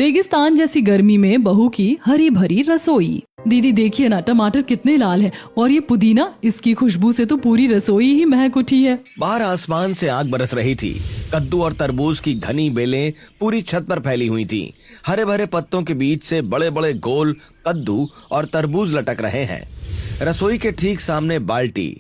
रेगिस्तान जैसी गर्मी में बहू की हरी भरी रसोई। दीदी देखिए ना, टमाटर कितने लाल हैं और ये पुदीना, इसकी खुशबू से तो पूरी रसोई ही महक उठी है। बाहर आसमान से आग बरस रही थी। कद्दू और तरबूज की घनी बेलें पूरी छत पर फैली हुई थीं। हरे भरे पत्तों के बीच से बड़े बड़े गोल कद्दू और तरबूज लटक रहे हैं। रसोई के ठीक सामने बाल्टी,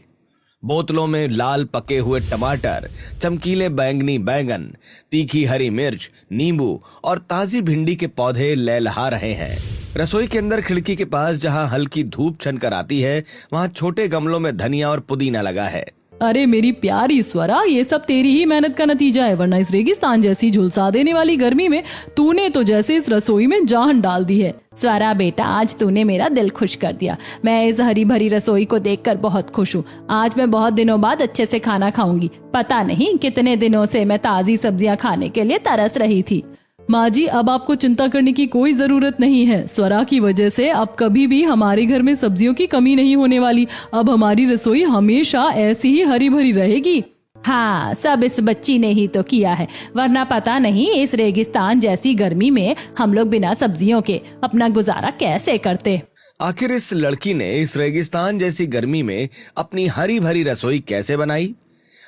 बोतलों में लाल पके हुए टमाटर, चमकीले बैंगनी बैंगन, तीखी हरी मिर्च, नींबू और ताजी भिंडी के पौधे लहलहा रहे हैं। रसोई के अंदर खिड़की के पास जहां हल्की धूप छनकर आती है, वहां छोटे गमलों में धनिया और पुदीना लगा है। अरे मेरी प्यारी स्वरा, ये सब तेरी ही मेहनत का नतीजा है, वरना इस रेगिस्तान जैसी झुलसा देने वाली गर्मी में तूने तो जैसे इस रसोई में जान डाल दी है। स्वरा बेटा, आज तूने मेरा दिल खुश कर दिया। मैं इस हरी भरी रसोई को देखकर बहुत खुश हूँ। आज मैं बहुत दिनों बाद अच्छे से खाना खाऊंगी। पता नहीं कितने दिनों से मैं ताजी सब्जियाँ खाने के लिए तरस रही थी। माँ जी, अब आपको चिंता करने की कोई जरूरत नहीं है। स्वरा की वजह से अब कभी भी हमारे घर में सब्जियों की कमी नहीं होने वाली। अब हमारी रसोई हमेशा ऐसी ही हरी भरी रहेगी। हाँ, सब इस बच्ची ने ही तो किया है, वरना पता नहीं इस रेगिस्तान जैसी गर्मी में हम लोग बिना सब्जियों के अपना गुजारा कैसे करते। आखिर इस लड़की ने इस रेगिस्तान जैसी गर्मी में अपनी हरी भरी रसोई कैसे बनाई?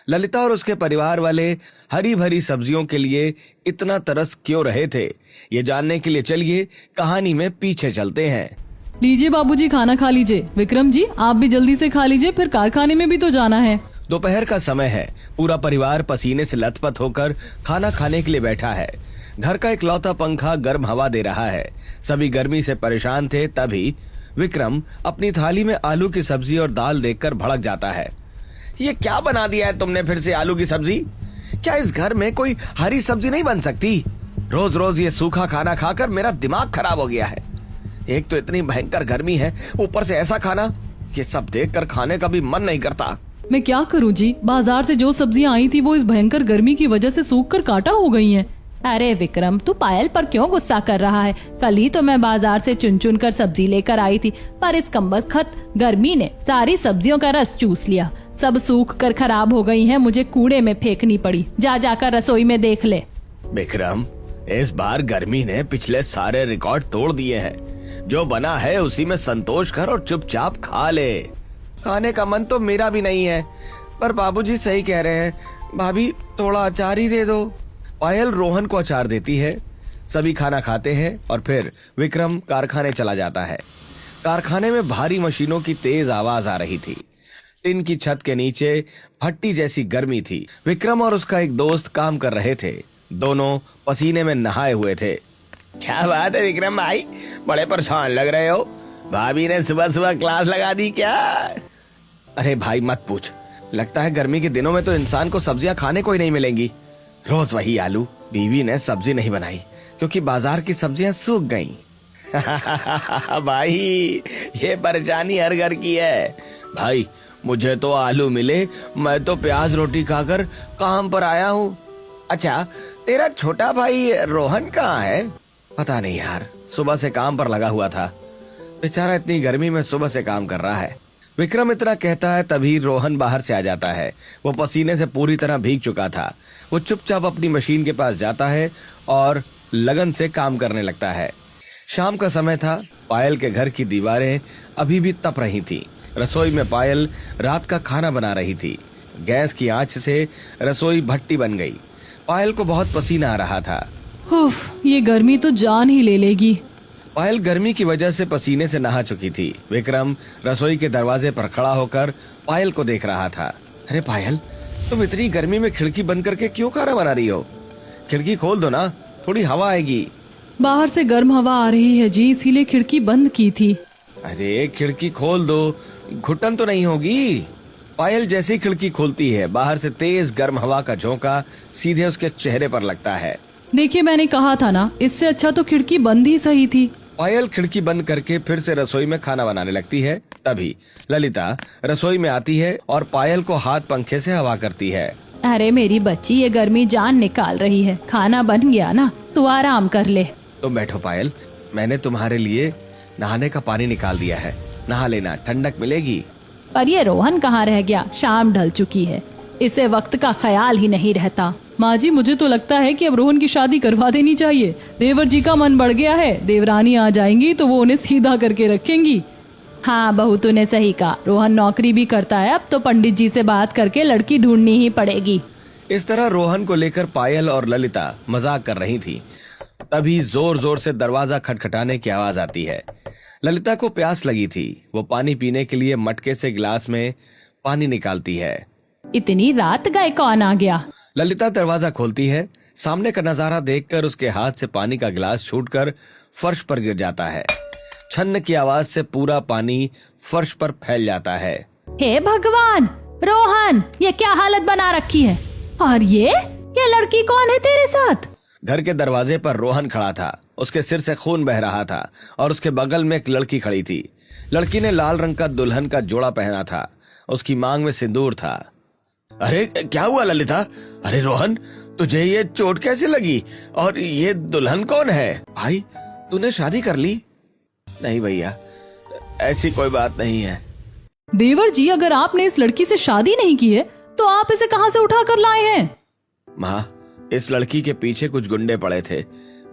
ललिता और उसके परिवार वाले हरी भरी सब्जियों के लिए इतना तरस क्यों रहे थे? ये जानने के लिए चलिए कहानी में पीछे चलते हैं। लीजिए बाबूजी, खाना खा लीजिए। विक्रम जी, आप भी जल्दी से खा लीजिए, फिर कारखाने में भी तो जाना है। दोपहर का समय है। पूरा परिवार पसीने से लथपथ होकर खाना खाने के लिए बैठा है। घर का इकलौता पंखा गर्म हवा दे रहा है। सभी गर्मी से परेशान थे। तभी विक्रम अपनी थाली में आलू की सब्जी और दाल देखकर भड़क जाता है। ये क्या बना दिया है तुमने फिर से आलू की सब्जी? क्या इस घर में कोई हरी सब्जी नहीं बन सकती? रोज रोज ये सूखा खाना खाकर मेरा दिमाग खराब हो गया है। एक तो इतनी भयंकर गर्मी है, ऊपर से ऐसा खाना। ये सब देखकर खाने का भी मन नहीं करता। मैं क्या करूं जी, बाजार से जो सब्जियां आई थी वो इस भयंकर गर्मी की वजह से सूख कर काटा हो गई हैं। अरे विक्रम, तू पायल पर क्यों गुस्सा कर रहा है? कल ही तो मैं बाजार से चुन चुन कर सब्जी लेकर आई थी, पर इस कमबख्त गर्मी ने सारी सब्जियों का रस चूस लिया। सब सूख कर खराब हो गई हैं, मुझे कूड़े में फेंकनी पड़ी। जा जाकर रसोई में देख ले। विक्रम, इस बार गर्मी ने पिछले सारे रिकॉर्ड तोड़ दिए हैं। जो बना है उसी में संतोष कर और चुपचाप खा ले। खाने का मन तो मेरा भी नहीं है, पर बाबूजी सही कह रहे हैं। भाभी, थोड़ा अचार ही दे दो। पायल रोहन को अचार देती है। सभी खाना खाते हैं और फिर विक्रम कारखाने चला जाता है। कारखाने में भारी मशीनों की तेज आवाज आ रही थी। टिन की छत के नीचे भट्टी जैसी गर्मी थी। विक्रम और उसका एक दोस्त काम कर रहे थे। दोनों पसीने में नहाए हुए थे। क्या बात है विक्रम भाई, बड़े परेशान लग रहे हो। भाभी ने सुबह सुबह क्लास लगा दी क्या? अरे भाई मत पूछ, लगता है गर्मी के दिनों में तो इंसान को सब्जियां खाने को ही नहीं मिलेंगी। रोज वही आलू। बीवी ने सब्जी नहीं बनाई क्योंकि बाजार की सब्जियां सूख गईं। भाई, ये परेशानी हर घर की है। भाई, मुझे तो आलू मिले, मैं तो प्याज रोटी खाकर काम पर आया हूँ। अच्छा, तेरा छोटा भाई रोहन कहाँ है? पता नहीं यार, सुबह से काम पर लगा हुआ था। बेचारा इतनी गर्मी में सुबह से काम कर रहा है। विक्रम इतना कहता है, तभी रोहन बाहर से आ जाता है। वो पसीने से पूरी तरह भीग चुका था। वो चुपचाप अपनी मशीन के पास जाता है और लगन से काम करने लगता है। शाम का समय था। पायल के घर की दीवारें अभी भी तप रही थी। रसोई में पायल रात का खाना बना रही थी। गैस की आंच से रसोई भट्टी बन गई। पायल को बहुत पसीना आ रहा था। उफ, ये गर्मी तो जान ही ले लेगी। पायल गर्मी की वजह से पसीने से नहा चुकी थी। विक्रम रसोई के दरवाजे पर खड़ा होकर पायल को देख रहा था। अरे पायल, तुम इतनी गर्मी में खिड़की बंद करके क्यों खाना बना रही हो? खिड़की खोल दो ना, थोड़ी हवा आएगी। बाहर से गर्म हवा आ रही है जी, इसीलिए खिड़की बंद की थी। अरे खिड़की खोल दो, घुटन तो नहीं होगी? पायल जैसे खिड़की खोलती है, बाहर से तेज गर्म हवा का झोंका सीधे उसके चेहरे पर लगता है। देखिए, मैंने कहा था ना, इससे अच्छा तो खिड़की बंद ही सही थी। पायल खिड़की बंद करके फिर से रसोई में खाना बनाने लगती है। तभी ललिता रसोई में आती है और पायल को हाथ पंखे से हवा करती है। अरे मेरी बच्ची, ये गर्मी जान निकाल रही है। खाना बन गया ना, तू आराम कर ले। तुम बैठो पायल, मैंने तुम्हारे लिए नहाने का पानी निकाल दिया है, नहा लेना, ठंडक मिलेगी। पर ये रोहन कहाँ रह गया? शाम ढल चुकी है, इसे वक्त का ख्याल ही नहीं रहता। माँ जी, मुझे तो लगता है कि अब रोहन की शादी करवा देनी चाहिए। देवर जी का मन बढ़ गया है, देवरानी आ जाएंगी तो वो उन्हें सीधा करके रखेंगी। हाँ बहू, तूने सही कहा। रोहन नौकरी भी करता है, अब तो पंडित जी से बात करके लड़की ढूंढनी ही पड़ेगी। इस तरह रोहन को लेकर पायल और ललिता मजाक कर रही थी। तभी जोर जोर से दरवाजा खटखटाने की आवाज आती है। ललिता को प्यास लगी थी। वो पानी पीने के लिए मटके से गिलास में पानी निकालती है। इतनी रात गए कौन आ गया? ललिता दरवाजा खोलती है। सामने का नजारा देखकर उसके हाथ से पानी का गिलास छूटकर फर्श पर गिर जाता है। छन्न की आवाज से पूरा पानी फर्श पर फैल जाता है। हे भगवान, रोहन, ये क्या हालत बना रखी है? और ये लड़की कौन है तेरे साथ? घर के दरवाजे पर रोहन खड़ा था। उसके सिर से खून बह रहा था और उसके बगल में एक लड़की खड़ी थी। लड़की ने लाल रंग का दुल्हन का जोड़ा पहना था। उसकी मांग में सिंदूर था। अरे क्या हुआ ललिता? अरे रोहन, तुझे ये चोट कैसे लगी? और ये दुल्हन कौन है? भाई, तूने शादी कर ली? नहीं भैया, ऐसी कोई बात नहीं है। देवर जी, अगर आपने इस लड़की से शादी नहीं की है तो आप इसे कहाँ से उठा कर लाए हैं? माँ, इस लड़की के पीछे कुछ गुंडे पड़े थे।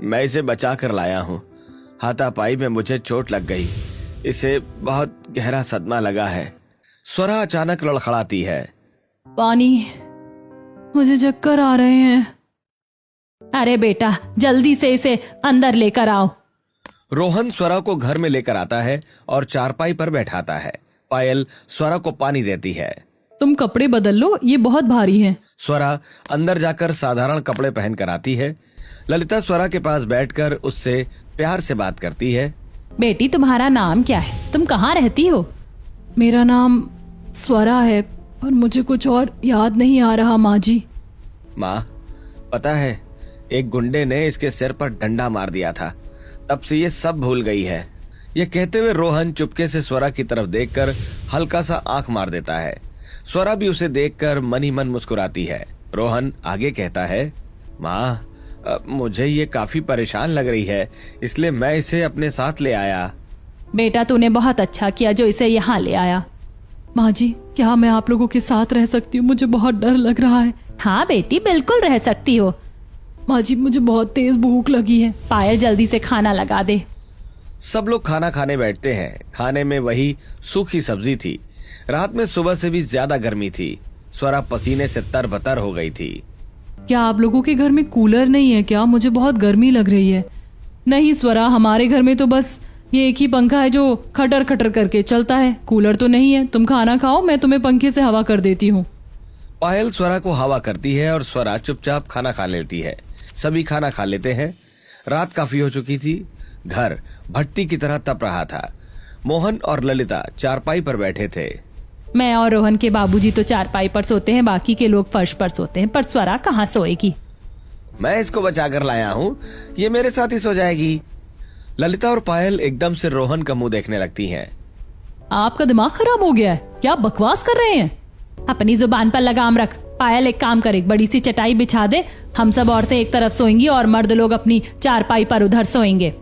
मैं इसे बचा कर लाया हूँ। हाथापाई में मुझे चोट लग गई। इसे बहुत गहरा सदमा लगा है। स्वरा अचानक लड़खड़ाती है। पानी, मुझे चक्कर आ रहे हैं। अरे बेटा, जल्दी से इसे अंदर लेकर आओ। रोहन स्वरा को घर में लेकर आता है और चारपाई पर बैठाता है। पायल स्वरा को पानी देती है। तुम कपड़े बदल लो, ये बहुत भारी हैं। स्वरा अंदर जाकर साधारण कपड़े पहन कर आती है। ललिता स्वरा के पास बैठकर उससे प्यार से बात करती है। बेटी, तुम्हारा नाम क्या है? तुम कहाँ रहती हो? मेरा नाम स्वरा है, पर मुझे कुछ और याद नहीं आ रहा माँ जी। माँ, पता है, एक गुंडे ने इसके सिर पर डंडा मार दिया था। तब से ये सब भूल गई है। ये कहते हुए रोहन चुपके से स्वरा की तरफ देखकर हल्का सा आंख मार देता है। स्वरा भी उसे देखकर मन ही मन मुस्कुराती है। रोहन आगे कहता है, माँ, मुझे ये काफी परेशान लग रही है, इसलिए मैं इसे अपने साथ ले आया। बेटा, तूने बहुत अच्छा किया जो इसे यहाँ ले आया। माँ जी, क्या मैं आप लोगों के साथ रह सकती हूँ? मुझे बहुत डर लग रहा है। हाँ बेटी, बिल्कुल रह सकती हो। माँ जी, मुझे बहुत तेज भूख लगी है। पायल, जल्दी से खाना लगा दे। सब लोग खाना खाने बैठते हैं। खाने में वही सूखी सब्जी थी। रात में सुबह से भी ज्यादा गर्मी थी। स्वरा पसीने से तरबतर हो गई थी। क्या आप लोगों के घर में कूलर नहीं है क्या? मुझे बहुत गर्मी लग रही है। नहीं स्वरा, हमारे घर में तो बस ये एक ही पंखा है जो खटर खटर करके चलता है। कूलर तो नहीं है। तुम खाना खाओ, मैं तुम्हें पंखे से हवा कर देती हूँ। पायल स्वरा को हवा करती है और स्वरा चुपचाप खाना खा लेती है। सभी खाना खा लेते हैं। रात काफी हो चुकी थी। घर भट्टी की तरह तप रहा था। मोहन और ललिता चारपाई पर बैठे थे। मैं और रोहन के बाबूजी तो चारपाई पर सोते हैं, बाकी के लोग फर्श पर सोते हैं। पर स्वरा कहाँ सोएगी? मैं इसको बचा कर लाया हूँ, ये मेरे साथ ही सो जाएगी। ललिता और पायल एकदम से रोहन का मुंह देखने लगती हैं। आपका दिमाग खराब हो गया है क्या? बकवास कर रहे हैं। अपनी जुबान पर लगाम रख। पायल, एक काम कर, एक बड़ी सी चटाई बिछा दे। हम सब औरतें एक तरफ सोएंगी और मर्द लोग अपनी चारपाई पर उधर सोएंगे।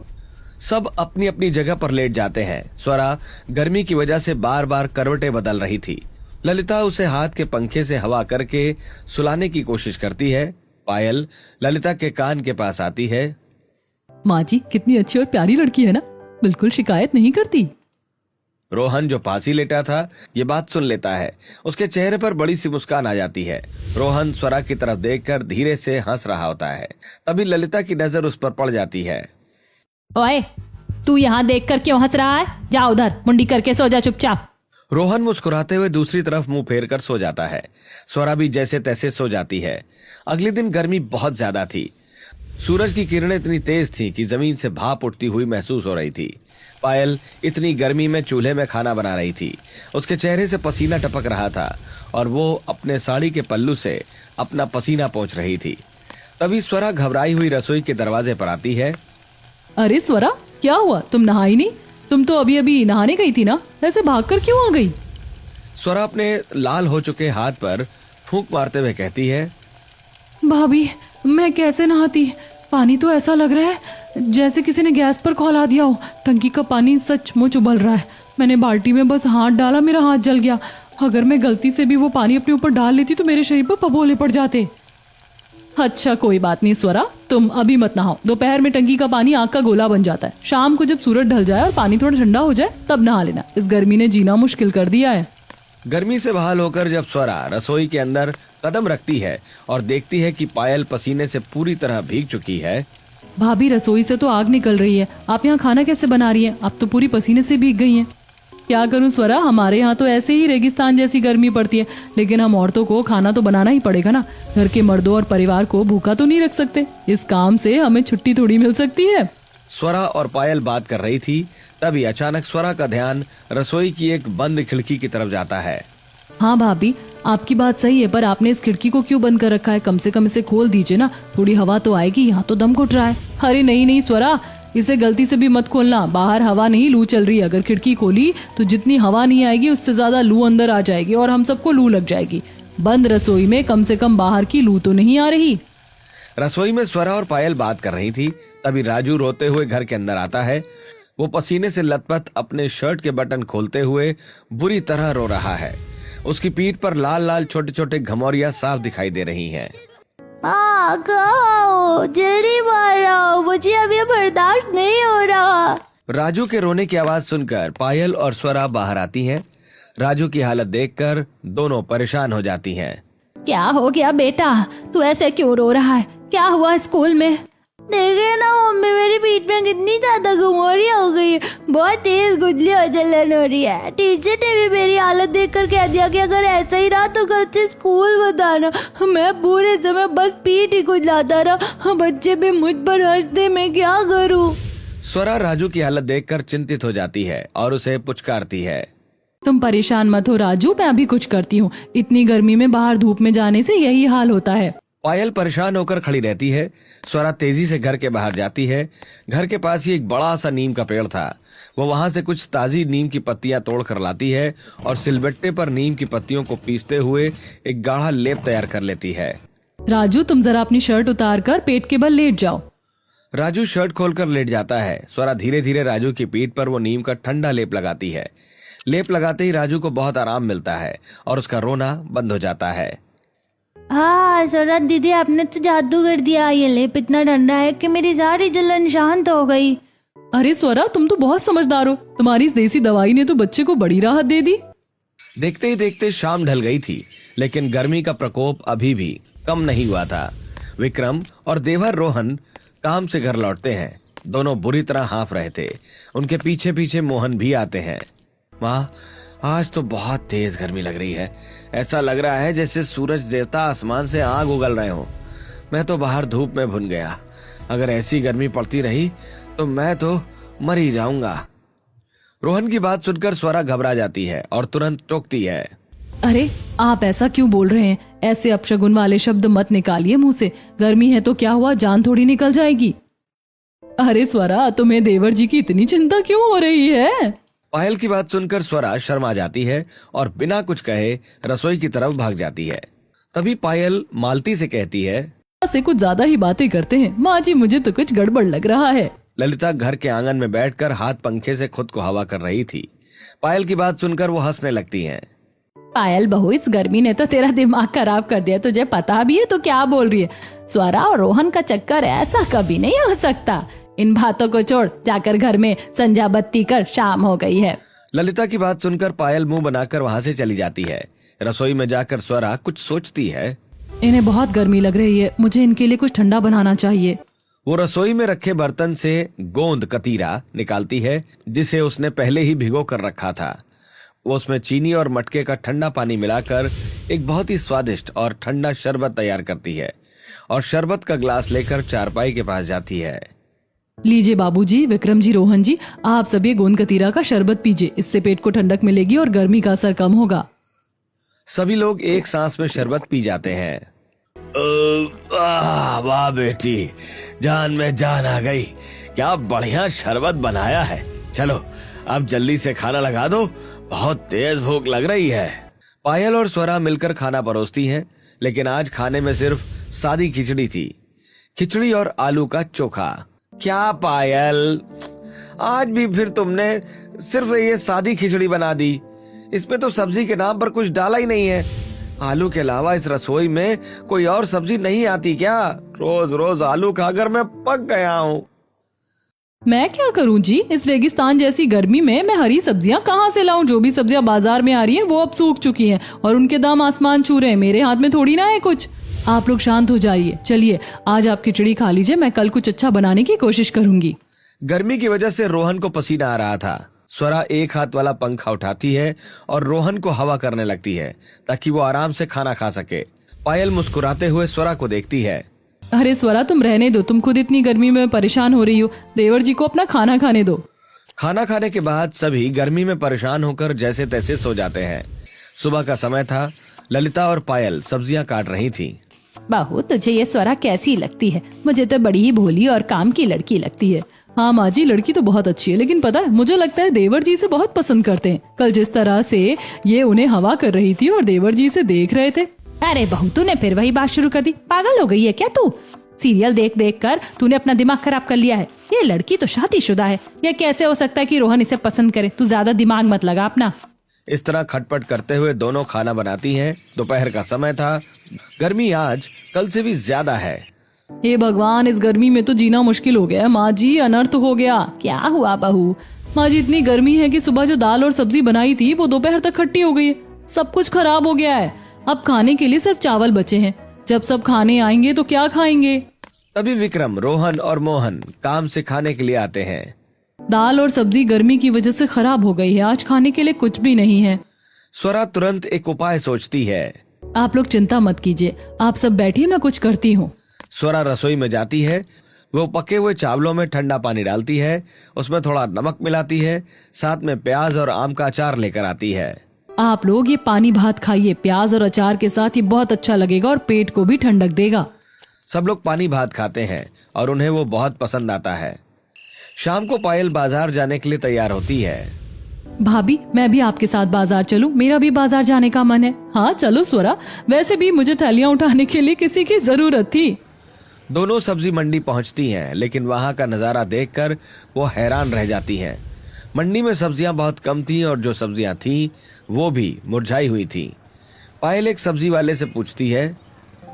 सब अपनी अपनी जगह पर लेट जाते हैं। स्वरा गर्मी की वजह से बार बार करवटें बदल रही थी। ललिता उसे हाथ के पंखे से हवा करके सुलाने की कोशिश करती है। पायल ललिता के कान के पास आती है। माँ जी, कितनी अच्छी और प्यारी लड़की है ना, बिल्कुल शिकायत नहीं करती। रोहन जो पास ही लेटा था ये बात सुन लेता है। उसके चेहरे पर बड़ी सी मुस्कान आ जाती है। रोहन स्वरा की तरफ देखकर धीरे से हंस रहा होता है। तभी ललिता की नजर उस पर पड़ जाती है। ओए, तू यहाँ देखकर क्यों हंस रहा है? जा उधर, मुंडी करके सो जा चुपचाप। रोहन मुस्कुराते हुए दूसरी तरफ मुंह फेर कर सो जाता है। स्वरा भी जैसे तैसे सो जाती है। अगले दिन गर्मी बहुत ज्यादा थी। सूरज की किरणें इतनी तेज थी कि जमीन से भाप उठती हुई महसूस हो रही थी। पायल इतनी गर्मी में चूल्हे में खाना बना रही थी। उसके चेहरे से पसीना टपक रहा था और वो अपने साड़ी के पल्लू से अपना पसीना पोंछ रही थी। तभी स्वरा घबराई हुई रसोई के दरवाजे पर आती है। अरे स्वरा, क्या हुआ? तुम नहाई नहीं? तुम तो अभी अभी नहाने गई थी ना, ऐसे भागकर क्यों आ गई? स्वरा अपने लाल हो चुके हाथ पर फूंक मारते हुए कहती है। भाभी, मैं कैसे नहाती? पानी तो ऐसा लग रहा है जैसे किसी ने गैस पर खौला दिया हो। टंकी का पानी सचमुच उबल रहा है। मैंने बाल्टी में बस हाथ डाला, मेरा हाथ जल गया। अगर मैं गलती से भी वो पानी अपने ऊपर डाल लेती तो मेरे शरीर पर फफोले पड़ जाते। अच्छा कोई बात नहीं स्वरा, तुम अभी मत नहाओ। दोपहर में टंकी का पानी आग का गोला बन जाता है। शाम को जब सूरज ढल जाए और पानी थोड़ा ठंडा हो जाए तब नहा लेना। इस गर्मी ने जीना मुश्किल कर दिया है। गर्मी से बहाल होकर जब स्वरा रसोई के अंदर कदम रखती है और देखती है कि पायल पसीने से पूरी तरह भीग चुकी है। भाभी रसोई से तो आग निकल रही है, आप यहाँ खाना कैसे बना रही हैं? आप तो पूरी पसीने से भीग गई हैं। क्या करूं स्वरा, हमारे यहाँ तो ऐसे ही रेगिस्तान जैसी गर्मी पड़ती है, लेकिन हम औरतों को खाना तो बनाना ही पड़ेगा ना। घर के मर्दों और परिवार को भूखा तो नहीं रख सकते। इस काम से हमें छुट्टी थोड़ी मिल सकती है। स्वरा और पायल बात कर रही थी, तभी अचानक स्वरा का ध्यान रसोई की एक बंद खिड़की की तरफ जाता है। हाँ भाभी, आपकी बात सही है, पर आपने इस खिड़की को क्यों बंद कर रखा है? कम से कम इसे खोल दीजिए ना, थोड़ी हवा तो आएगी। यहाँ तो दम घुट रहा है। अरे नहीं नहीं स्वरा, इसे गलती से भी मत खोलना। बाहर हवा नहीं, लू चल रही है। अगर खिड़की खोली तो जितनी हवा नहीं आएगी उससे ज्यादा लू अंदर आ जाएगी और हम सबको लू लग जाएगी। बंद रसोई में कम से कम बाहर की लू तो नहीं आ रही। रसोई में स्वरा और पायल बात कर रही थी, तभी राजू रोते हुए घर के अंदर आता है। वो पसीने से लथपथ अपने शर्ट के बटन खोलते हुए बुरी तरह रो रहा है। उसकी पीठ पर लाल लाल छोटे छोटे घमौरियां साफ दिखाई दे रही हैं। जल्दी बाहर आओ, मुझे अब ये बर्दाश्त नहीं हो रहा। राजू के रोने की आवाज सुनकर पायल और स्वरा बाहर आती हैं। राजू की हालत देखकर दोनों परेशान हो जाती हैं। क्या हो गया बेटा, तू ऐसे क्यों रो रहा है? क्या हुआ स्कूल में? देखिए ना मम्मी, मेरी पीठ में कितनी ज्यादा घुमौरियां हो गई है। बहुत तेज गुजली और जलन हो रही है। टीचर ने भी मेरी हालत देखकर कह दिया कि अगर ऐसा ही रहा तो कल से स्कूल मत आना। मैं पूरे समय बस पीठ ही खुजलाता रहा। बच्चे भी मुझ पर हंसते, मैं क्या करूं? स्वरा राजू की हालत देखकर चिंतित हो जाती है और उसे पुचकारती है। तुम परेशान मत हो राजू, मैं अभी कुछ करती हूँ। इतनी गर्मी में बाहर धूप में जाने से यही हाल होता है। पायल परेशान होकर खड़ी रहती है। स्वरा तेजी से घर के बाहर जाती है। घर के पास ही एक बड़ा सा नीम का पेड़ था। वो वहां से कुछ ताजी नीम की पत्तियां तोड़ कर लाती है और सिलबट्टे पर नीम की पत्तियों को पीसते हुए एक गाढ़ा लेप तैयार कर लेती है। राजू, तुम जरा अपनी शर्ट उतार कर पेट के बल लेट जाओ। राजू शर्ट खोलकर लेट जाता है। स्वरा धीरे धीरे राजू की पीठ पर वो नीम का ठंडा लेप लगाती है। लेप लगाते ही राजू को बहुत आराम मिलता है और उसका रोना बंद हो जाता है। हाँ स्वरा दीदी, आपने तो जादू कर दिया। ये लेप इतना ठंडा है कि मेरी सारी जलन शांत हो गई। अरे स्वरा, तुम तो बहुत समझदार हो। तुम्हारी इस देसी दवाई ने तो बच्चे को बड़ी राहत दे दी। देखते ही देखते शाम ढल गई थी, लेकिन गर्मी का प्रकोप अभी भी कम नहीं हुआ था। विक्रम और देवर रोहन काम से घर लौटते हैं। दोनों बुरी तरह हाँफ रहे थे। उनके पीछे पीछे मोहन भी आते हैं। माँ, आज तो बहुत तेज गर्मी लग रही है। ऐसा लग रहा है जैसे सूरज देवता आसमान से आग उगल रहे हो। मैं तो बाहर धूप में भुन गया। अगर ऐसी गर्मी पड़ती रही तो मैं तो मर ही जाऊंगा। रोहन की बात सुनकर स्वरा घबरा जाती है और तुरंत टोकती है। अरे आप ऐसा क्यों बोल रहे हैं? ऐसे अपशगुन वाले शब्द मत निकालिए मुंह से। गर्मी है तो क्या हुआ, जान थोड़ी निकल जाएगी। अरे स्वरा, तुम्हें देवर जी की इतनी चिंता क्यों हो रही है? पायल की बात सुनकर स्वरा शर्मा जाती है और बिना कुछ कहे रसोई की तरफ भाग जाती है। तभी पायल मालती से कहती है, से कुछ ज्यादा ही बातें करते हैं। माँ जी, मुझे तो कुछ गड़बड़ लग रहा है। ललिता घर के आंगन में बैठकर हाथ पंखे से खुद को हवा कर रही थी। पायल की बात सुनकर वो हंसने लगती हैं। पायल बहू, इस गर्मी ने तो तेरा दिमाग खराब कर दिया। तुझे पता भी है तो क्या बोल रही है? स्वरा और रोहन का चक्कर ऐसा कभी नहीं हो सकता। इन बातों को छोड़, जाकर घर में संजा बत्ती कर, शाम हो गई है। ललिता की बात सुनकर पायल मुंह बनाकर वहां से चली जाती है। रसोई में जाकर स्वरा कुछ सोचती है। इन्हें बहुत गर्मी लग रही है, मुझे इनके लिए कुछ ठंडा बनाना चाहिए। वो रसोई में रखे बर्तन से गोंद कतीरा निकालती है, जिसे उसने पहले ही भिगो कर रखा था। वो उसमें चीनी और मटके का ठंडा पानी मिलाकर एक बहुत ही स्वादिष्ट और ठंडा शरबत तैयार करती है और शरबत का ग्लास लेकर चारपाई के पास जाती है। लीजिए बाबूजी, विक्रम जी, रोहन जी, आप सब ये गोंद कतीरा का शरबत पीजिए। इससे पेट को ठंडक मिलेगी और गर्मी का असर कम होगा। सभी लोग एक सांस में शरबत पी जाते हैं। वाह बेटी, जान में जान आ गई। क्या बढ़िया शरबत बनाया है। चलो अब जल्दी से खाना लगा दो, बहुत तेज भूख लग रही है। पायल और स्वरा मिलकर खाना परोसती हैं, लेकिन आज खाने में सिर्फ सादी खिचड़ी थी। खिचड़ी और आलू का चोखा। क्या पायल, आज भी फिर तुमने सिर्फ ये सादी खिचड़ी बना दी? इसमें तो सब्जी के नाम पर कुछ डाला ही नहीं है। आलू के अलावा इस रसोई में कोई और सब्जी नहीं आती क्या? रोज रोज आलू खाकर मैं पक गया हूँ। मैं क्या करूं जी, इस रेगिस्तान जैसी गर्मी में मैं हरी सब्जियां कहाँ से लाऊं? जो भी सब्जियां बाजार में आ रही हैं वो अब सूख चुकी हैं और उनके दाम आसमान छू रहे हैं। मेरे हाथ में थोड़ी ना है कुछ। आप लोग शांत हो जाइए। चलिए आज आप खिचड़ी खा लीजिए, मैं कल कुछ अच्छा बनाने की कोशिश करूंगी। गर्मी की वजह से रोहन को पसीना आ रहा था। स्वरा एक हाथ वाला पंखा उठाती है और रोहन को हवा करने लगती है ताकि वो आराम से खाना खा सके। पायल मुस्कुराते हुए स्वरा को देखती है। अरे स्वरा, तुम रहने दो, तुम खुद इतनी गर्मी में परेशान हो रही हो। देवर जी को अपना खाना खाने दो। खाना खाने के बाद सभी गर्मी में परेशान होकर जैसे तैसे सो जाते हैं। सुबह का समय था। ललिता और पायल सब्जियां काट रही थीं। बहू, तुझे ये स्वरा कैसी लगती है? मुझे तो बड़ी ही भोली और काम की लड़की लगती है। हाँ माँ जी, लड़की तो बहुत अच्छी है, लेकिन पता है मुझे लगता है देवर जी से बहुत पसंद करते हैं। कल जिस तरह से ये उन्हें हवा कर रही थी और देवर जी से देख रहे थे। अरे बहू, तूने फिर वही बात शुरू कर दी। पागल हो गई है क्या तू? सीरियल देख देख कर तूने अपना दिमाग खराब कर लिया है। ये लड़की तो शादीशुदा है। ये कैसे हो सकता है कि रोहन इसे पसंद करे? तू ज्यादा दिमाग मत लगा अपना। इस तरह खटपट करते हुए दोनों खाना बनाती हैं। दोपहर का समय था। गर्मी आज कल से भी ज्यादा है। हे भगवान, इस गर्मी में तो जीना मुश्किल हो गया है। माँ जी, अनर्थ हो गया। क्या हुआ बहू? माँ जी, इतनी गर्मी है कि सुबह जो दाल और सब्जी बनाई थी वो दोपहर तक खट्टी हो गई है। सब कुछ खराब हो गया है। अब खाने के लिए सिर्फ चावल बचे हैं। जब सब खाने आएंगे तो क्या खाएंगे? तभी विक्रम, रोहन और मोहन काम से खाने के लिए आते हैं। दाल और सब्जी गर्मी की वजह से खराब हो गई है। आज खाने के लिए कुछ भी नहीं है। स्वरा तुरंत एक उपाय सोचती है। आप लोग चिंता मत कीजिए, आप सब बैठिए, मैं कुछ करती हूँ। स्वरा रसोई में जाती है। वो पके हुए चावलों में ठंडा पानी डालती है, उसमें थोड़ा नमक मिलाती है, साथ में प्याज और आम का अचार लेकर आती है। आप लोग ये पानी भात खाइए, प्याज और अचार के साथ ये बहुत अच्छा लगेगा और पेट को भी ठंडक देगा। सब लोग पानी भात खाते हैं और उन्हें वो बहुत पसंद आता है। शाम को पायल बाजार जाने के लिए तैयार होती है। भाभी, मैं भी आपके साथ बाजार चलूं? मेरा भी बाजार जाने का मन है। हाँ चलो स्वरा, वैसे भी मुझे थैलियां उठाने के लिए किसी की जरूरत थी। दोनों सब्जी मंडी पहुंचती हैं, लेकिन वहां का नजारा देखकर वो हैरान रह जाती हैं। मंडी में सब्जियां बहुत कम थीं और जो सब्जियां थीं वो भी मुरझाई हुई थीं। पायल एक सब्जी वाले से पूछती है,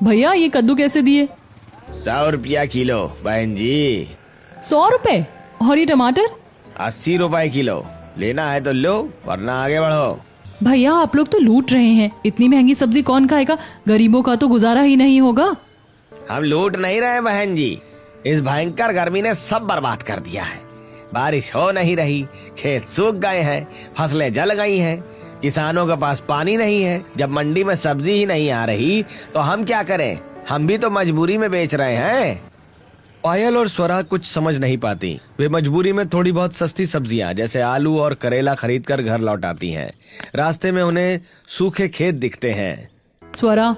भैया ये कद्दू कैसे दिए? 100 रुपया किलो बहन जी। 100 रुपए? और ये टमाटर? 80 रुपए किलो। लेना है तो लो, वरना आगे बढ़ो। भैया आप लोग तो लूट रहे हैं। इतनी महंगी सब्जी कौन खाएगा? गरीबों का तो गुजारा ही नहीं होगा। हम लूट नहीं रहे बहन जी, इस भयंकर गर्मी ने सब बर्बाद कर दिया है। बारिश हो नहीं रही, खेत सूख गए हैं, फसलें जल गई हैं, किसानों के पास पानी नहीं है। जब मंडी में सब्जी ही नहीं आ रही तो हम क्या करें? हम भी तो मजबूरी में बेच रहे हैं। पायल और स्वरा कुछ समझ नहीं पाती। वे मजबूरी में थोड़ी बहुत सस्ती सब्जियां जैसे आलू और करेला खरीद कर घर लौट आती हैं। रास्ते में उन्हें सूखे खेत दिखते हैं। स्वरा,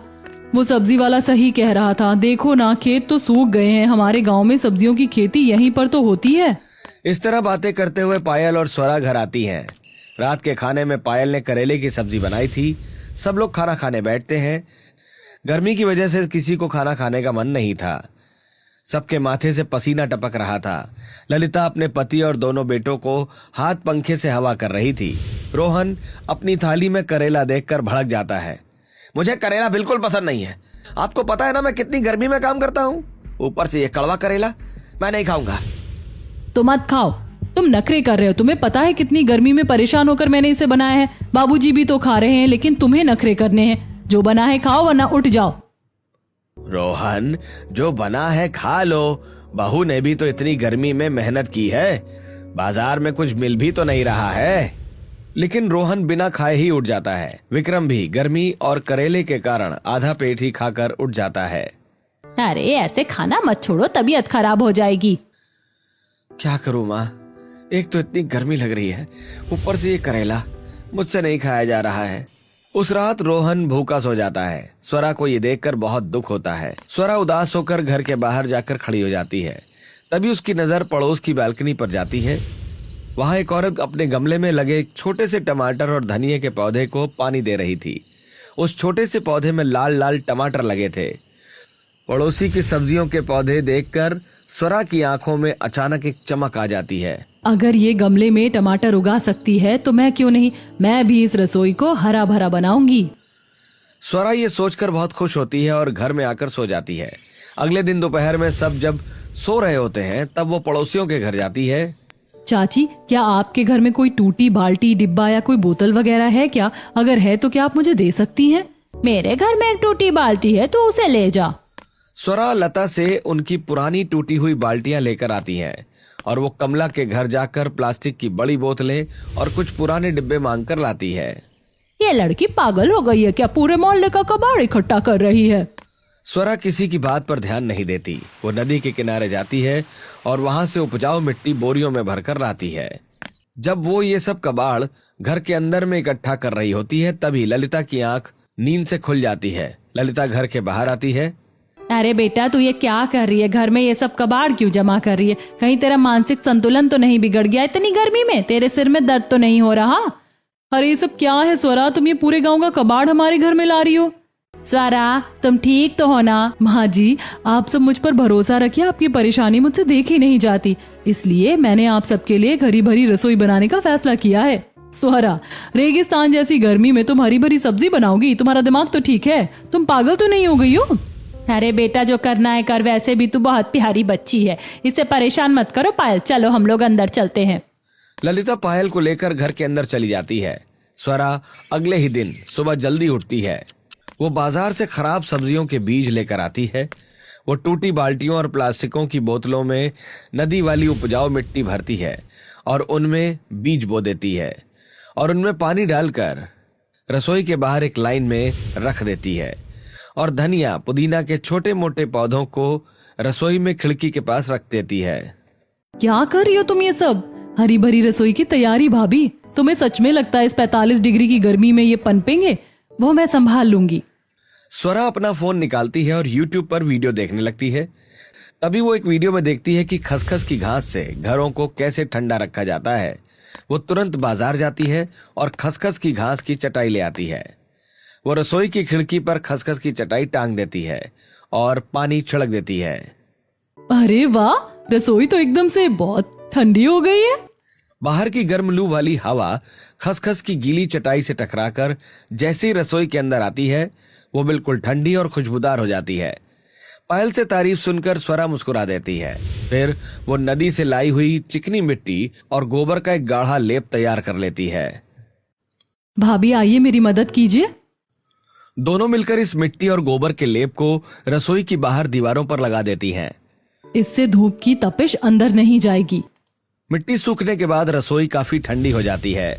वो सब्जी वाला सही कह रहा था। देखो ना, खेत तो सूख गए हैं। हमारे गांव में सब्जियों की खेती यहीं पर तो होती है। इस तरह बातें करते हुए पायल और स्वरा घर आती हैं। रात के खाने में पायल ने करेले की सब्जी बनाई थी। सब लोग खाना खाने बैठते हैं। गर्मी की वजह से किसी को खाना खाने का मन नहीं था। सबके माथे से पसीना टपक रहा था। ललिता अपने पति और दोनों बेटों को हाथ पंखे से हवा कर रही थी। रोहन अपनी थाली में करेला देखकर भड़क जाता है। मुझे करेला बिल्कुल पसंद नहीं है। आपको पता है ना मैं कितनी गर्मी में काम करता हूँ। ऊपर से ये कड़वा करेला मैं नहीं खाऊंगा। तो मत खाओ, तुम नखरे कर रहे हो। तुम्हें पता है कितनी गर्मी में परेशान होकर मैंने इसे बनाया है। बाबूजी भी तो खा रहे हैं, लेकिन तुम्हें नखरे करने हैं। जो बना है खाओ, वरना उठ जाओ। रोहन, जो बना है खा लो। बहू ने भी तो इतनी गर्मी में मेहनत की है। बाजार में कुछ मिल भी तो नहीं रहा है। लेकिन रोहन बिना खाए ही उठ जाता है। विक्रम भी गर्मी और करेले के कारण आधा पेट ही खाकर उठ जाता है। अरे ऐसे खाना मत छोड़ो, तबीयत खराब हो जाएगी। क्या करूं माँ, एक तो इतनी गर्मी लग रही है, ऊपर से ये करेला मुझसे नहीं खाया जा रहा है। उस रात रोहन भूखा सो जाता है। स्वरा को ये देखकर बहुत दुख होता है। स्वरा उदास होकर घर के बाहर जाकर खड़ी हो जाती है। तभी उसकी नजर पड़ोस की बालकनी पर जाती है। वहां एक औरत अपने गमले में लगे एक छोटे से टमाटर और धनिये के पौधे को पानी दे रही थी। उस छोटे से पौधे में लाल लाल टमाटर लगे थे। पड़ोसी की सब्जियों के पौधे देखकर स्वरा की आंखों में अचानक एक चमक आ जाती है। अगर ये गमले में टमाटर उगा सकती है तो मैं क्यों नहीं? मैं भी इस रसोई को हरा भरा बनाऊंगी। स्वरा ये सोचकर बहुत खुश होती है और घर में आकर सो जाती है। अगले दिन दोपहर में सब जब सो रहे होते हैं तब वो पड़ोसियों के घर जाती है। चाची, क्या आपके घर में कोई टूटी बाल्टी, डिब्बा या कोई बोतल वगैरह है क्या? अगर है तो क्या आप मुझे दे सकती हैं? मेरे घर में एक टूटी बाल्टी है, तो उसे ले जा। स्वरा लता से उनकी पुरानी टूटी हुई बाल्टियां लेकर आती हैं और वो कमला के घर जाकर प्लास्टिक की बड़ी बोतलें और कुछ पुराने डिब्बे मांग कर लाती है। ये लड़की पागल हो गई है क्या? पूरे मोहल्ले का कबाड़ इकट्ठा कर रही है। स्वरा किसी की बात पर ध्यान नहीं देती। वो नदी के किनारे जाती है और वहां से उपजाऊ मिट्टी बोरियों में भरकर लाती है। जब वो ये सब कबाड़ घर के अंदर में इकट्ठा कर रही होती है तभी ललिता की आंख नींद से खुल जाती है। ललिता घर के बाहर आती है। अरे बेटा, तू ये क्या कर रही है? घर में ये सब कबाड़ क्यों जमा कर रही है? कहीं तेरा मानसिक संतुलन तो नहीं बिगड़ गया? इतनी गर्मी में तेरे सिर में दर्द तो नहीं हो रहा? अरे ये सब क्या है स्वरा? तुम ये पूरे गांव का कबाड़ हमारे घर में ला रही हो। स्वरा, तुम ठीक तो हो ना? माँ जी, आप सब मुझ पर भरोसा रखिए। आपकी परेशानी मुझसे देखी नहीं जाती, इसलिए मैंने आप सबके लिए हरी भरी रसोई बनाने का फैसला किया है। स्वरा, रेगिस्तान जैसी गर्मी में तुम हरी भरी सब्जी बनाओगी? तुम्हारा दिमाग तो ठीक है? तुम पागल तो नहीं हो गई हो? अरे बेटा, जो करना है कर। वैसे भी तू बहुत प्यारी बच्ची है, इसे परेशान मत करो। पायल, चलो हम लोग अंदर चलते हैं। ललिता पायल को लेकर घर के अंदर चली जाती है। स्वरा अगले ही दिन सुबह जल्दी उठती है। वो बाजार से खराब सब्जियों के बीज लेकर आती है। वो टूटी बाल्टियों और प्लास्टिकों की बोतलों में नदी वाली उपजाऊ मिट्टी भरती है और उनमें बीज बो देती है और उनमें पानी डालकर रसोई के बाहर एक लाइन में रख देती है और धनिया पुदीना के छोटे मोटे पौधों को रसोई में खिड़की के पास रख देती है। क्या कर रही हो तुम ये सब? हरी भरी रसोई की तैयारी भाभी। तुम्हें सच में लगता है इस 45 डिग्री की गर्मी में ये पनपेंगे? वो मैं संभाल लूंगी। स्वरा अपना फोन निकालती है और YouTube पर वीडियो देखने लगती है। तभी वो एक वीडियो में देखती है कि खसखस की घास से घरों को कैसे ठंडा रखा जाता है। वो तुरंत बाजार जाती है और खसखस की घास की चटाई ले आती है। वो रसोई की खिड़की पर खसखस की चटाई टांग देती है और पानी छिड़क देती है। अरे वाह, रसोई तो एकदम से बहुत ठंडी हो गई है। बाहर की गर्म लू वाली हवा खसखस की गीली चटाई से टकराकर जैसे ही रसोई के अंदर आती है वो बिल्कुल ठंडी और खुशबूदार हो जाती है। पायल से तारीफ सुनकर स्वरा मुस्कुरा देती है। फिर वो नदी से लाई हुई चिकनी मिट्टी और गोबर का एक गाढ़ा लेप तैयार कर लेती है। भाभी आइए, मेरी मदद कीजिए। दोनों मिलकर इस मिट्टी और गोबर के लेप को रसोई की बाहर दीवारों पर लगा देती हैं। इससे धूप की तपिश अंदर नहीं जाएगी। मिट्टी सूखने के बाद रसोई काफी ठंडी हो जाती है।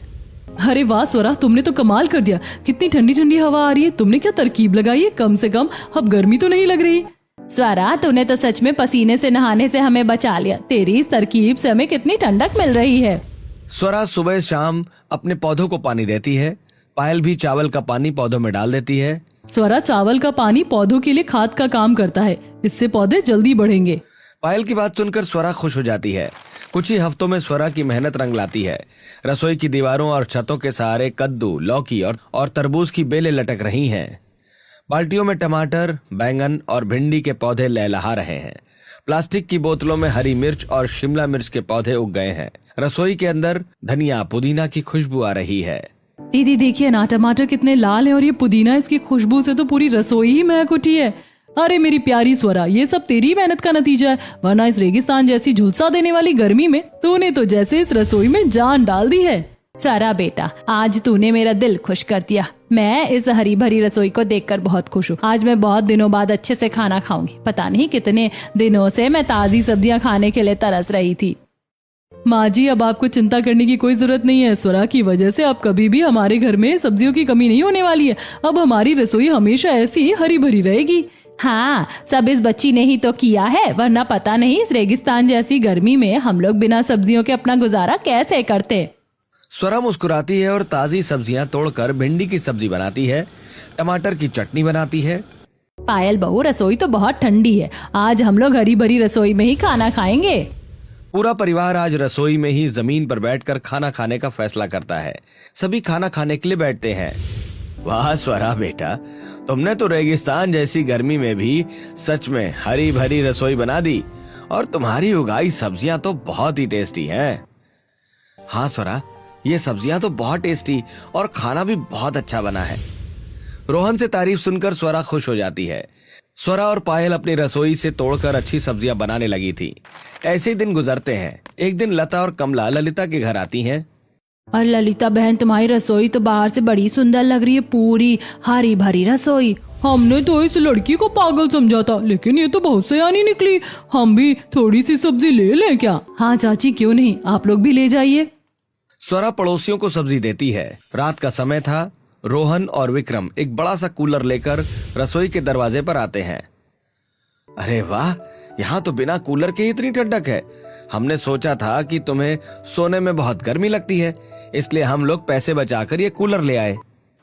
अरे वाह स्वरा, तुमने तो कमाल कर दिया। कितनी ठंडी ठंडी हवा आ रही है। तुमने क्या तरकीब लगाई है? कम से कम अब गर्मी तो नहीं लग रही। स्वरा, तूने तो सच में पसीने से नहाने से हमें बचा लिया। तेरी इस तरकीब से हमें कितनी ठंडक मिल रही है। स्वरा सुबह शाम अपने पौधों को पानी देती है। पायल भी चावल का पानी पौधों में डाल देती है। स्वरा, चावल का पानी पौधों के लिए खाद का काम करता है। इससे पौधे जल्दी बढ़ेंगे। पायल की बात सुनकर स्वरा खुश हो जाती है। कुछ ही हफ्तों में स्वरा की मेहनत रंग लाती है। रसोई की दीवारों और छतों के सहारे कद्दू, लौकी और तरबूज की बेलें लटक रही हैं। बाल्टियों में टमाटर, बैंगन और भिंडी के पौधे लहलहा रहे हैं। प्लास्टिक की बोतलों में हरी मिर्च और शिमला मिर्च के पौधे उग गए हैं। रसोई के अंदर धनिया, पुदीना की खुशबू आ रही है। दीदी देखिए ना, टमाटर कितने लाल हैं और ये पुदीना, इसकी खुशबू से तो पूरी रसोई ही महक उठी है। अरे मेरी प्यारी स्वरा, ये सब तेरी मेहनत का नतीजा है, वरना इस रेगिस्तान जैसी झुलसा देने वाली गर्मी में तूने तो जैसे इस रसोई में जान डाल दी है। सारा बेटा, आज तूने मेरा दिल खुश कर दिया। मैं इस हरी भरी रसोई को देखकर बहुत खुश हूँ। आज मैं बहुत दिनों बाद अच्छे से खाना खाऊंगी। पता नहीं कितने दिनों से मैं ताजी सब्जियां खाने के लिए तरस रही थी। माँ जी, अब आपको चिंता करने की कोई जरूरत नहीं है। स्वरा की वजह से अब कभी भी हमारे घर में सब्जियों की कमी नहीं होने वाली है। अब हमारी रसोई हमेशा ऐसी ही हरी भरी रहेगी। हाँ, सब इस बच्ची ने ही तो किया है, वरना पता नहीं इस रेगिस्तान जैसी गर्मी में हम लोग बिना सब्जियों के अपना गुजारा कैसे करते। स्वरा मुस्कुराती है और ताजी सब्जियां तोड़कर भिंडी की सब्जी बनाती है, टमाटर की चटनी बनाती है। पायल बहू, रसोई तो बहुत ठंडी है। आज हम लोग हरी भरी रसोई में ही खाना खाएंगे। पूरा परिवार आज रसोई में ही जमीन पर बैठकर खाना खाने का फैसला करता है। सभी खाना खाने के लिए बैठते हैं। वाह स्वरा बेटा, तुमने तो रेगिस्तान जैसी गर्मी में भी सच में हरी भरी रसोई बना दी और तुम्हारी उगाई सब्जियां तो बहुत ही टेस्टी हैं। हाँ स्वरा, ये सब्जियां तो बहुत टेस्टी और खाना भी बहुत अच्छा बना है। रोहन से तारीफ सुनकर स्वरा खुश हो जाती है। स्वरा और पायल अपनी रसोई से तोड़कर अच्छी सब्जियां बनाने लगी थी। ऐसे ही दिन गुजरते हैं। एक दिन लता और कमला ललिता के घर आती हैं। और ललिता बहन, तुम्हारी रसोई तो बाहर से बड़ी सुंदर लग रही है, पूरी हरी भरी रसोई। हमने तो इस लड़की को पागल समझा था, लेकिन ये तो बहुत सयानी निकली। हम भी थोड़ी सी सब्जी ले लें क्या? हाँ चाची, क्यों नहीं, आप लोग भी ले जाइए। स्वरा पड़ोसियों को सब्जी देती है। रात का समय था। रोहन और विक्रम एक बड़ा सा कूलर लेकर रसोई के दरवाजे पर आते हैं। अरे वाह, यहाँ तो बिना कूलर के ही इतनी ठंडक है। हमने सोचा था कि तुम्हें सोने में बहुत गर्मी लगती है, इसलिए हम लोग पैसे बचाकर ये कूलर ले आए।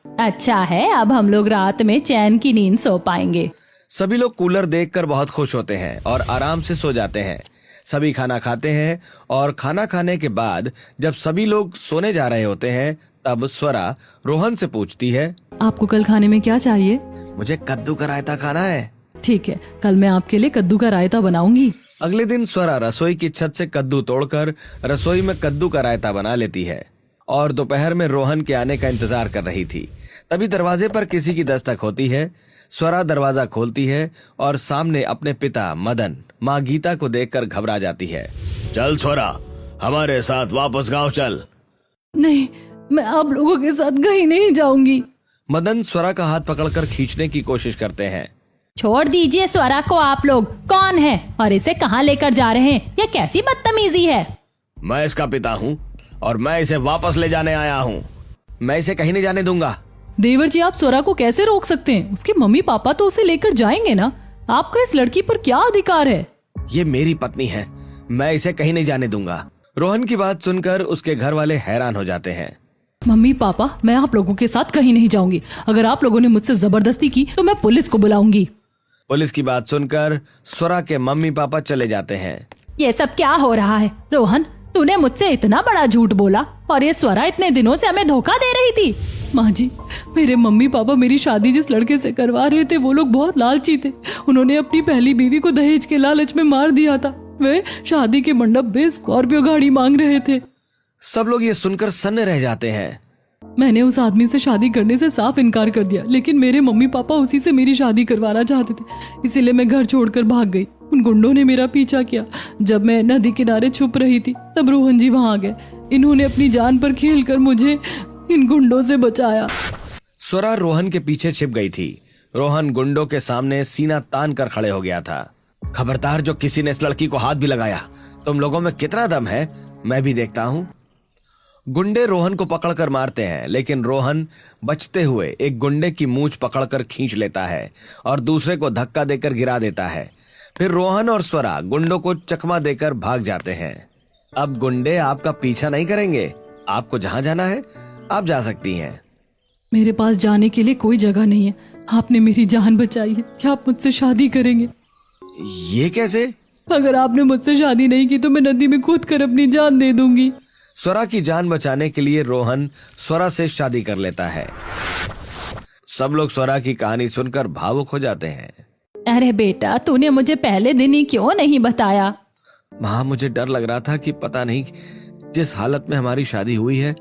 अच्छा है, अब हम लोग रात में चैन की नींद सो पाएंगे। सभी लोग कूलर देखकर बहुत खुश होते हैं और आराम से सो जाते हैं। सभी खाना खाते हैं और खाना खाने के बाद जब सभी लोग सोने जा रहे होते हैं, तब स्वरा रोहन से पूछती है, आपको कल खाने में क्या चाहिए? मुझे कद्दू का रायता खाना है। ठीक है, कल मैं आपके लिए कद्दू का रायता बनाऊंगी। अगले दिन स्वरा रसोई की छत से कद्दू तोड़कर रसोई में कद्दू का रायता बना लेती है और दोपहर में रोहन के आने का इंतजार कर रही थी। तभी दरवाजे पर किसी की दस्तक होती है। स्वरा दरवाजा खोलती है और सामने अपने पिता मदन माँ गीता को देखकर घबरा जाती है। चल स्वरा, हमारे साथ वापस गांव चल। नहीं, मैं आप लोगों के साथ कहीं नहीं जाऊंगी। मदन स्वरा का हाथ पकड़कर खींचने की कोशिश करते हैं। छोड़ दीजिए स्वरा को, आप लोग कौन है और इसे कहाँ लेकर जा रहे हैं? ये कैसी बदतमीजी है? मैं इसका पिता हूँ और मैं इसे वापस ले जाने आया हूँ। मैं इसे कहीं नहीं जाने दूंगा। देवर जी, आप स्वरा को कैसे रोक सकते हैं? उसके मम्मी पापा तो उसे लेकर जाएंगे ना। आपका इस लड़की पर क्या अधिकार है? ये मेरी पत्नी है, मैं इसे कहीं नहीं जाने दूंगा। रोहन की बात सुनकर उसके घर वाले हैरान हो जाते हैं। मम्मी पापा, मैं आप लोगों के साथ कहीं नहीं जाऊंगी। अगर आप लोगों ने मुझसे जबरदस्ती की तो मैं पुलिस को बुलाऊंगी। पुलिस की बात सुनकर स्वरा के मम्मी पापा चले जाते हैं। ये सब क्या हो रहा है? रोहन, तूने मुझसे इतना बड़ा झूठ बोला और ये स्वरा इतने दिनों से हमें धोखा दे रही थी। माँ जी, मेरे मम्मी पापा मेरी शादी जिस लड़के से करवा रहे थे वो लोग बहुत लालची थे। उन्होंने अपनी पहली बीवी को दहेज के लालच में मार दिया था। वे शादी के मंडप में स्कॉर्पियो गाड़ी मांग रहे थे। सब लोग ये सुनकर सन्न रह जाते हैं। मैंने उस आदमी से शादी करने से साफ इनकार कर दिया, लेकिन मेरे मम्मी पापा उसी से मेरी शादी करवाना चाहते थे। इसीलिए मैं घर छोड़कर भाग गई। उन गुंडों ने मेरा पीछा किया। जब मैं नदी किनारे छुप रही थी तब रोहन जी वहां आ गए। इन्होंने अपनी जान पर खेलकर मुझे इन गुंडों से बचाया। स्वरा रोहन के पीछे छिप गई थी। रोहन गुंडों के सामने सीना तान कर खड़े हो गया था। खबरदार, जो किसी ने इस लड़की को हाथ भी लगाया, तुम लोगों में कितना दम है, मैं भी देखता हूँ। गुंडे रोहन को पकड़कर मारते हैं, लेकिन रोहन बचते हुए एक गुंडे की मूंछ पकड़कर खींच लेता है और दूसरे को धक्का देकर गिरा देता है। फिर रोहन और स्वरा गुंडों को चकमा देकर भाग जाते हैं। अब गुंडे आपका पीछा नहीं करेंगे। आपको जहां जाना है आप जा सकती हैं। मेरे पास जाने के लिए कोई जगह नहीं है। आपने मेरी जान बचाई है। क्या आप मुझसे शादी करेंगे? ये कैसे? अगर आपने मुझसे शादी नहीं की तो मैं नदी में कूद कर अपनी जान दे दूंगी। स्वरा की जान बचाने के लिए रोहन स्वरा से शादी कर लेता है। सब लोग स्वरा की कहानी सुनकर भावुक हो जाते हैं। अरे बेटा, तूने मुझे पहले दिन ही क्यों नहीं बताया? माँ, मुझे डर लग रहा था कि पता नहीं जिस हालत में हमारी शादी हुई है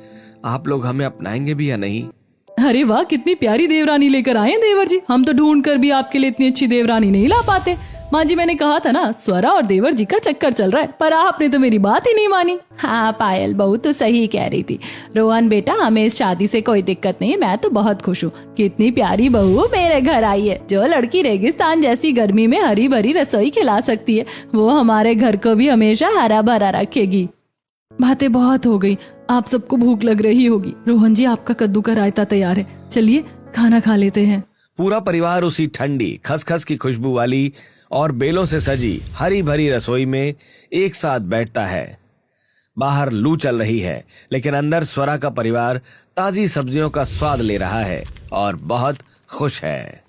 आप लोग हमें अपनाएंगे भी या नहीं। अरे वाह, कितनी प्यारी देवरानी लेकर आए हैं देवर जी। हम तो ढूंढ कर भी आपके लिए इतनी अच्छी देवरानी नहीं ला पाते। माँ जी, मैंने कहा था ना, स्वरा और देवर जी का चक्कर चल रहा है, पर आपने तो मेरी बात ही नहीं मानी। हाँ पायल बहू तो सही कह रही थी। रोहन बेटा, हमें इस शादी से कोई दिक्कत नहीं है। मैं तो बहुत खुश हूँ। कितनी प्यारी बहू मेरे घर आई है। जो लड़की रेगिस्तान जैसी गर्मी में हरी भरी रसोई खिला सकती है, वो हमारे घर को भी हमेशा हरा भरा रखेगी। बातें बहुत हो गई। आप सबको भूख लग रही होगी। रोहन जी, आपका कद्दू का रायता तैयार है, चलिए खाना खा लेते हैं। पूरा परिवार उसी ठंडी खसखस की खुशबू वाली और बेलों से सजी हरी भरी रसोई में एक साथ बैठता है। बाहर लू चल रही है, लेकिन अंदर स्वरा का परिवार ताजी सब्जियों का स्वाद ले रहा है और बहुत खुश है।